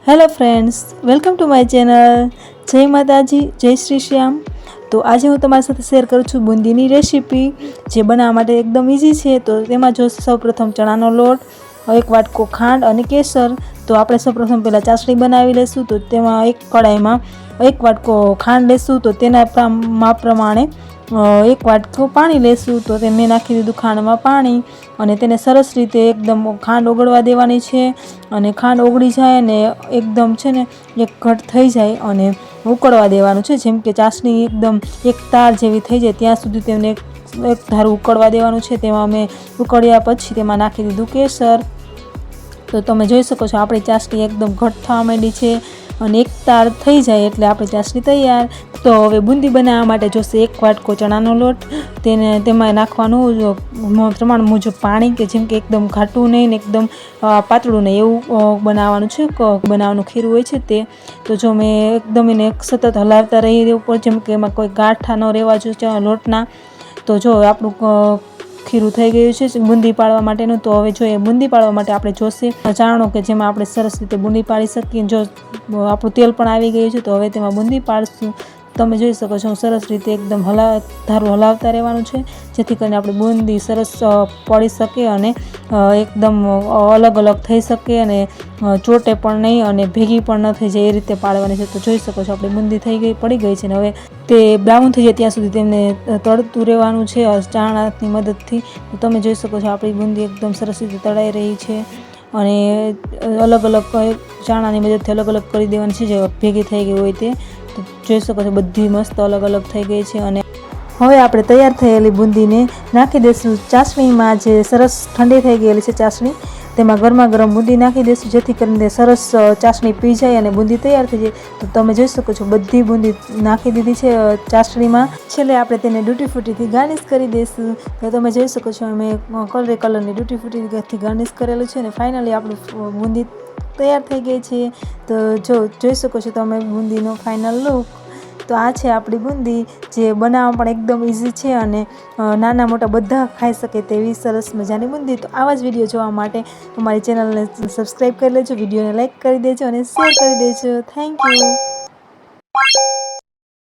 Hello friends, welcome to my channel. जय माताजी, जय श्री श्याम। तो आज हूँ तमारी साथे शेर करूँ छूँ बूंदीनी रेसिपी जे बनाववा माटे एकदम इजी है। तो तेमां जो सौप्रथम चणानो लोट, एक वाटको खांड अने केसर। तो आपणे सौप्रथम पहला चासणी बनावी लेशुं। तो तेमां एक कढ़ाईमां एक वाटको खांड लेशुं। तो तेना माप प्रमाणे एक वाटको पाणी लेशुं। तो मैं नाखी दीधुं खांडमां पाणी अने तेने सरस रीते एकदम खांड ओगळवा देवानी छे। अने खांड ओगળી जाए ने एकदम छे ने एक घट थई जाए अने उकळवा देवानुं छे। जेम के चासणी एकदम एक तार जेवी थई जाए त्यां सुधी तेने एक धारू उकळवा देवानुं छे। तेमां मैं उकळ्या पछी तेमां नाखी दीधुं केसर। तो तमे जोई शको छो आपणी चासणी एकदम घट थवा मांडी छे अने एक तार थई जाए एटले आपणी चासणी तैयार। तो हवे बूंदी बनाववा माटे जोईशे एक वाटको चणानो लोट, तेने तेमां नाखवानुं प्रमाण मुजब पाणी के जेम के एकदम घाटुं नहीं ने एकदम पातळुं नहीं एवुं बनाववानुं छे। बनाववानुं खीरुं होय छे ते। तो जो मैं एकदम एने सतत हलावता रही देवुं पड़े जेम के एमां कोई गांठा न रहेवा जोईए लोटना। तो जो आपणुं खीरुं थई गयुं छे बूंदी पाड़वा माटेनुं। तो हवे जो बूंदी पाड़वा माटे आपणे जोईशे चाणो के जेमां आपणे सरस रीते बूंदी पाड़ी सकीए। जो आपणुं तेल पण आवी गयुं छे तो हवे तेमां बूंदी पाड़शुं। तमे जोई शको छो सरस रीते एकदम धारू हलावता रहेवानुं छे जेथी करीने आपणी बूंदी सरस पड़ी सके अने एकदम अलग अलग थई सके अने ચોટે पण नहीं अने भेगी पण न थई जाए ए रीते पाड़वानी छे। तो जोई शको छो आपणी बूंदी थई गई पड़ी गई छे। हवे ते ब्राउन थई जाए त्यां सुधी तेने तळતું रहेवानुं छे चाणानी मददथी। तो तमे जोई शको छो आपणी बूंदी एकदम सरस रीते तळाई रही छे अने अलग अलग चाणानी मददथी अलग अलग करी देवानी छे जे भेगी थई गई होय ते। तो जोई शको छो बधी मस्त अलग अलग थई गई छे। अने हवे आपणे तैयार थयेली बूंदीने नाखी देशुं चासणीमां। जे सरस ठंडी थई गयेली छे चासणी तेमां गरमा गरम बूंदी नाखी देशुं जेथी करीने सरस चासणी पी जाए अने बूंदी तैयार थई जाए। तो तमे जोई शको छो बधी बूंदी नाखी दीधी छे चासणीमां। छेल्ले आपणे तेने डूटी फ्रूटीथी गार्निश करी देशुं। तो तमे जोई शको छो मैं कलरनी डूटी फ्रूटीथी गार्निश करेलुं छे अने फाइनली आपणी बूंदी तैयार थई गई छे। तो जोई शको छो तमे बूंदीनो फाइनल लुक। तो आ छे आपणी बूंदी जे बनाववा पण एकदम इजी छे अने नाना मोटा बधा खाई शके तेवी सरस मजानी बूंदी। तो आवा ज विडियो जोवा माटे अमारी चेनलने सब्सक्राइब करी लेजो, विडियोने लाइक करी देजो अने शेर करी देजो। Thank you.